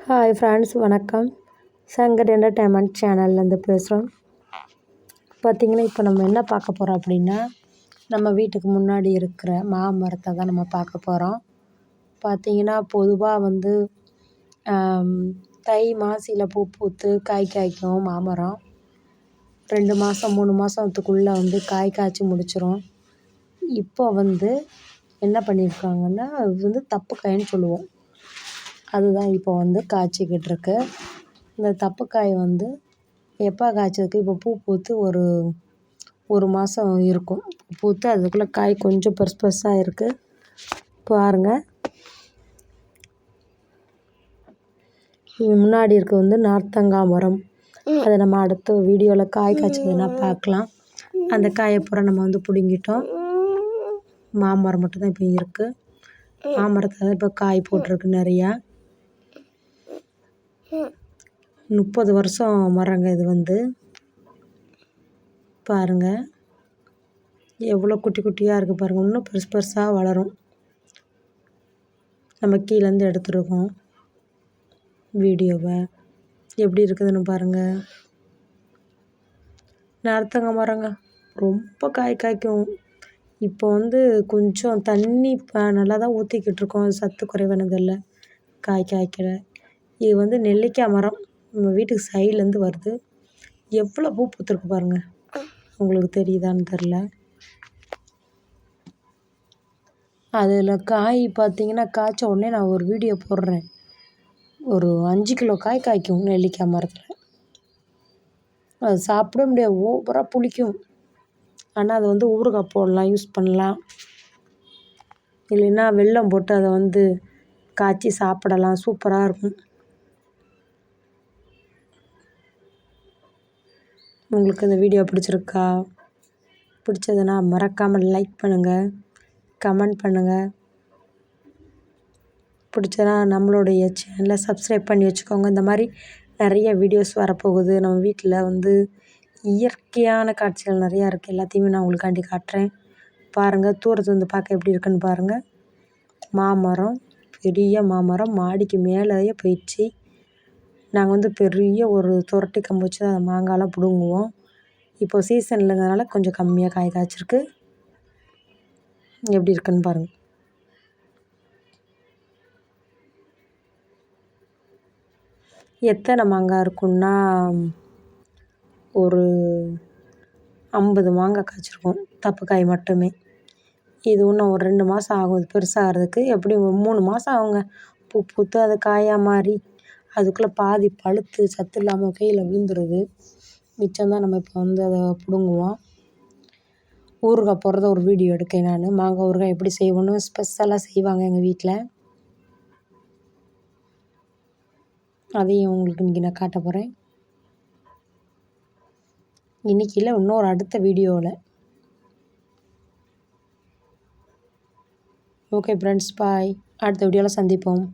Hi friends, வணக்கம். Shankar entertainment சேனல்லேருந்து பேசுகிறோம். பார்த்திங்கன்னா, இப்போ நம்ம என்ன பார்க்க போகிறோம் அப்படின்னா, நம்ம வீட்டுக்கு முன்னாடி இருக்கிற மாமரத்தை தான் நம்ம பார்க்க போகிறோம். பார்த்திங்கன்னா, பொதுவாக வந்து தை மாசியில் பூ பூத்து காய் காய்க்கும் மாமரம். 2 மாதம் 3 மாதத்துக்குள்ளே வந்து காய் காய்ச்சி முடிச்சிடும். இப்போ வந்து என்ன பண்ணியிருக்காங்கன்னா, அது வந்து தப்பு காயின்னு சொல்லுவோம். அதுதான் இப்போ வந்து காய்ச்சிக்கிட்டு இருக்கு. இந்த தப்புக்காய் வந்து எப்போ காய்ச்சதுக்கு இப்போ பூ பூத்து ஒரு மாதம் இருக்கும். பூத்து அதுக்குள்ளே காய் கொஞ்சம் பெருசு பெருசாக இருக்குது பாருங்கள். முன்னாடி இருக்க வந்து நார்த்தங்காய் மரம். அதை நம்ம அடுத்த வீடியோவில் காய் காய்ச்சதுன்னா பார்க்கலாம். அந்த காயை பூரா நம்ம வந்து பிடுங்கிட்டோம். மாமரம் மட்டும்தான் இப்போ இருக்குது. மாமரத்தில் இப்போ காய் போட்டிருக்கு நிறையா. 30 வருஷம் மரங்க இது வந்து. பாருங்கள் எவ்வளோ குட்டி குட்டியாக இருக்குது பாருங்கள். இன்னும் பெருசு பெருசாக வளரும். நம்ம கீழேருந்து எடுத்துருக்கோம் வீடியோவை. எப்படி இருக்குதுன்னு பாருங்கள். நார்த்தங்காய் மரங்க ரொம்ப காய் காய்க்கும். இப்போ வந்து கொஞ்சம் தண்ணி நல்லா தான் ஊற்றிக்கிட்டு இருக்கோம். சத்து குறைவானதில்லை, காய் காய்க்கல. இது வந்து நெல்லிக்காய் மரம் நம்ம வீட்டுக்கு சைட்லேருந்து வருது. எவ்வளோ பூ பூத்துருக்கு பாருங்கள். உங்களுக்கு தெரியுதான்னு தெரில. அதில் காய் பார்த்திங்கன்னா, காய்ச்ச உடனே நான் ஒரு வீடியோ போடுறேன். ஒரு 5 கிலோ காய் காய்க்கும் நெல்லிக்காய் மரத்தில். அது சாப்பிட முடியாது, ஓவராக புளிக்கும். ஆனால் அதை வந்து ஊறுகாய் போடலாம், யூஸ் பண்ணலாம். இல்லைன்னா வெல்லம் போட்டு அதை வந்து காய்ச்சி சாப்பிடலாம். சூப்பராக இருக்கும். உங்களுக்கு இந்த வீடியோ பிடிச்சிருக்கா? பிடிச்சதுன்னா மறக்காமல் லைக் பண்ணுங்கள், கமெண்ட் பண்ணுங்கள். பிடிச்சதுன்னா நம்மளுடைய சேனலை சப்ஸ்கிரைப் பண்ணி வச்சுக்கோங்க. இந்த மாதிரி நிறைய வீடியோஸ் வரப்போகுது. நம்ம வீட்டில் வந்து இயற்கையான காட்சிகள் நிறையா இருக்குது. எல்லாத்தையுமே நான் உங்களுக்காண்டி காட்டுறேன். பாருங்கள், தூரத்து வந்து பார்க்க எப்படி இருக்குன்னு பாருங்கள். மாமரம், பெரிய மாமரம் மாடிக்கு மேலேயே போயிடுச்சு. நாங்கள் வந்து பெரிய ஒரு துரட்டி கம்பு வச்சு அதை மாங்காய்லாம் பிடுங்குவோம். இப்போ சீசன் இல்லைங்கிறதுனால கொஞ்சம் கம்மியாக காய் காய்ச்சிருக்கு. எப்படி இருக்குன்னு பாருங்கள். எத்தனை மாங்காய் இருக்குன்னா, ஒரு 50 மாங்காய் காய்ச்சிருக்கும், தப்புக்காய் மட்டுமே. இது இன்னும் ஒரு 2 மாதம் ஆகும் இது பெருசாகிறதுக்கு. எப்படியும் ஒரு 3 மாதம் ஆகுங்க. பூ பூத்து அது காயாக மாறி அதுக்குள்ளே பாதி பழுத்து சத்து இல்லாமல் கீழே விழுந்துருது. மிச்சம்தான் நம்ம இப்போ வந்து அதை பிடுங்குவோம். ஊறுகாய் போடுறத ஒரு வீடியோ எடுக்கேன் நான். மாங்காய் ஊறுகாய் எப்படி செய்வோன்னு ஸ்பெஷலாக செய்வாங்க எங்கள் வீட்டில். அதையும் உங்களுக்கு இன்றைக்கி நான் காட்ட போகிறேன். இன்றைக்கி இல்லை, இன்னொரு அடுத்த வீடியோவில். ஓகே ஃப்ரெண்ட்ஸ், பாய். அடுத்த வீடியோவில் சந்திப்போம்.